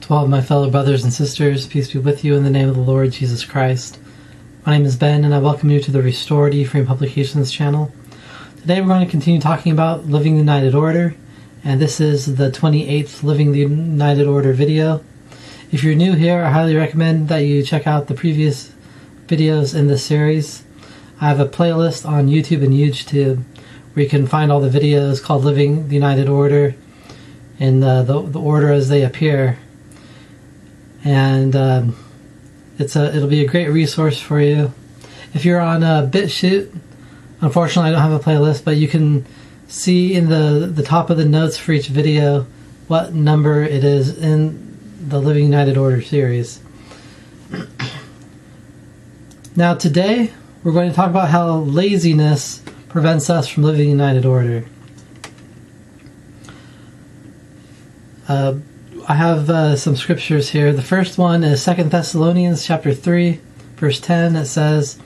To all of my fellow brothers and sisters, peace be with you in the name of the Lord Jesus Christ. My name is Ben, and I welcome you to the Restored Ephraim Publications channel. Today we're going to continue talking about Living the United Order, and this is the 28th Living the United Order video. If you're new here, I highly recommend that you check out the previous videos in this series. I have a playlist on YouTube and YouTube where you can find all the videos called Living the United Order in the order as they appear. And it'll be a great resource for you. If you're on BitChute, unfortunately I don't have a playlist, but you can see in the top of the notes for each video what number it is in the Living United Order series. Now today we're going to talk about how laziness prevents us from living United Order. I have some scriptures here. The first one is 2 Thessalonians chapter 3, verse 10. It says,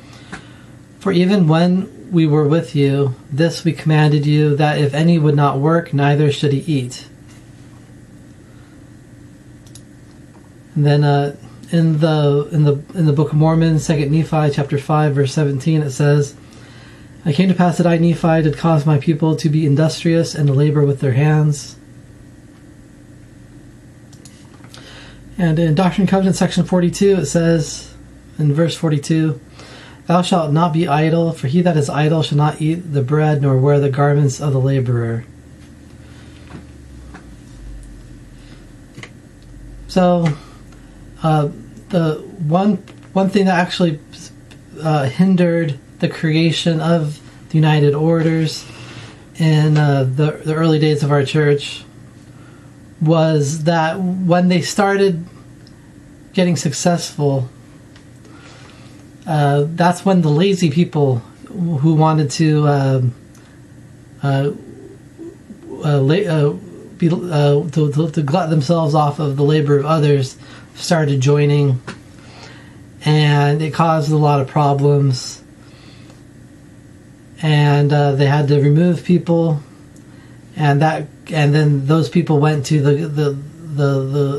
"For even when we were with you, this we commanded you, that if any would not work, neither should he eat." And then in the Book of Mormon, 2 Nephi chapter 5, verse 17, it says, "I came to pass that I, Nephi, did cause my people to be industrious and to labor with their hands." And in Doctrine and Covenants section 42, it says, in verse 42, "Thou shalt not be idle, for he that is idle shall not eat the bread, nor wear the garments of the laborer." So, the one thing that actually hindered the creation of the United Orders in the early days of our church was that when they started getting successful, that's when the lazy people who wanted to glut themselves off of the labor of others started joining, and it caused a lot of problems. And they had to remove people, and then those people went to the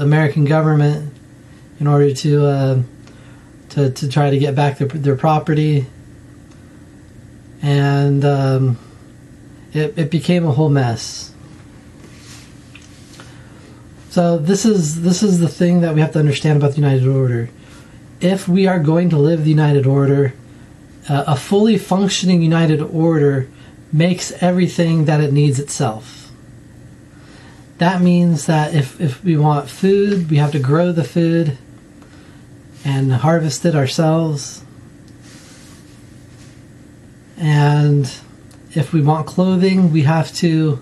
American government in order to try to get back their property, and it became a whole mess. So this is the thing that we have to understand about the United Order. If we are going to live the United Order, a fully functioning United Order makes everything that it needs itself. That means that if we want food, we have to grow the food and harvest it ourselves. And if we want clothing, we have to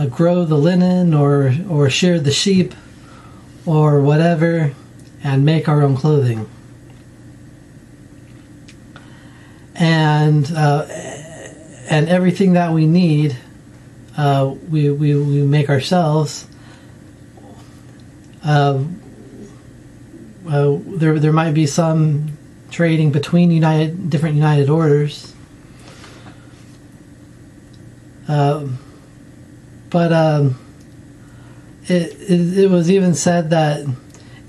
grow the linen or shear the sheep or whatever and make our own clothing. And everything that we need, we make ourselves. There might be some trading between different United Orders, but it was even said that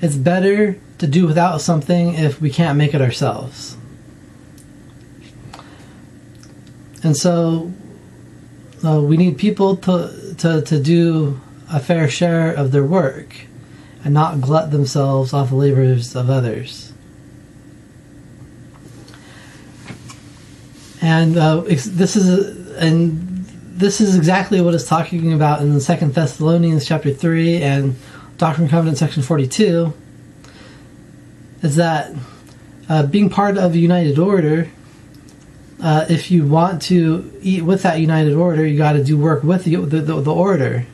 it's better to do without something if we can't make it ourselves. And so we need people to do a fair share of their work and not glut themselves off the labors of others. And this is exactly what it's talking about in 2 Thessalonians chapter 3 and Doctrine and Covenants section 42, is that being part of a United Order, if you want to eat with that United Order, you got to do work with the order.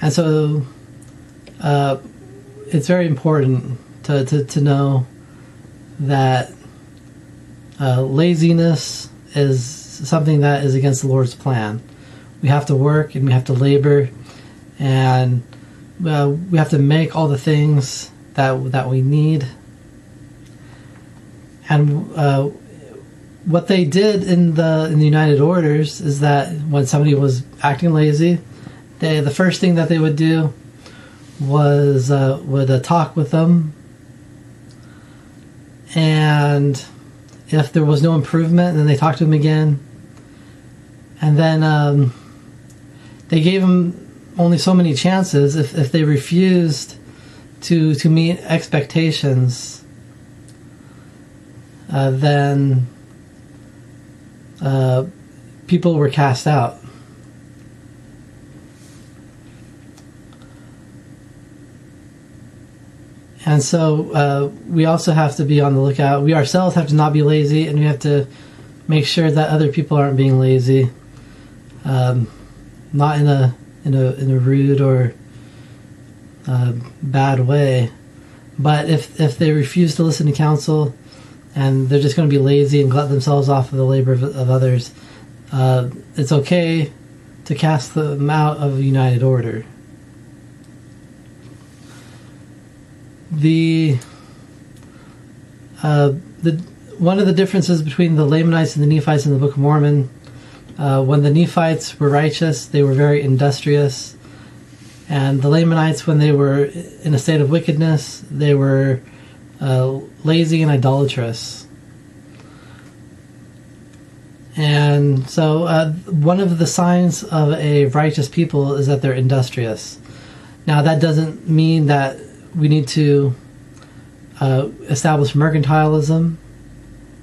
And so it's very important to know that laziness is something that is against the Lord's plan. We have to work and we have to labor, and we have to make all the things that we need. And what they did in the United Orders is that when somebody was acting lazy, the first thing that they would do was would talk with them, and if there was no improvement, then they talked to them again, and then they gave them only so many chances. If they refused to meet expectations, then people were cast out. And so we also have to be on the lookout. We ourselves have to not be lazy, and we have to make sure that other people aren't being lazy, not in a rude or bad way. But if they refuse to listen to counsel, and they're just going to be lazy and glut themselves off of the labor of others, it's okay to cast them out of a united order. One of the differences between the Lamanites and the Nephites in the Book of Mormon, when the Nephites were righteous, they were very industrious, and the Lamanites, when they were in a state of wickedness, they were lazy and idolatrous. And so one of the signs of a righteous people is that they're industrious. Now, that doesn't mean that we need to establish mercantilism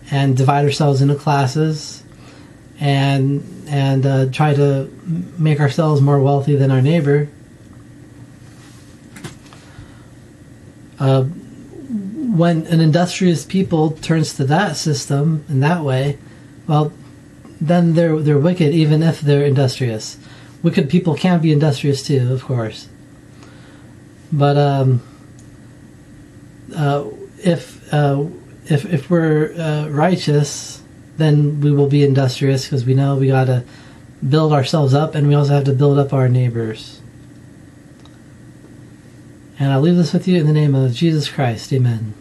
and divide ourselves into classes and try to make ourselves more wealthy than our neighbor. When an industrious people turns to that system in that way, well, then they're wicked, even if they're industrious. Wicked people can be industrious too, of course. But if we're righteous, then we will be industrious, because we know we got to build ourselves up, and we also have to build up our neighbors. And I'll leave this with you in the name of Jesus Christ. Amen.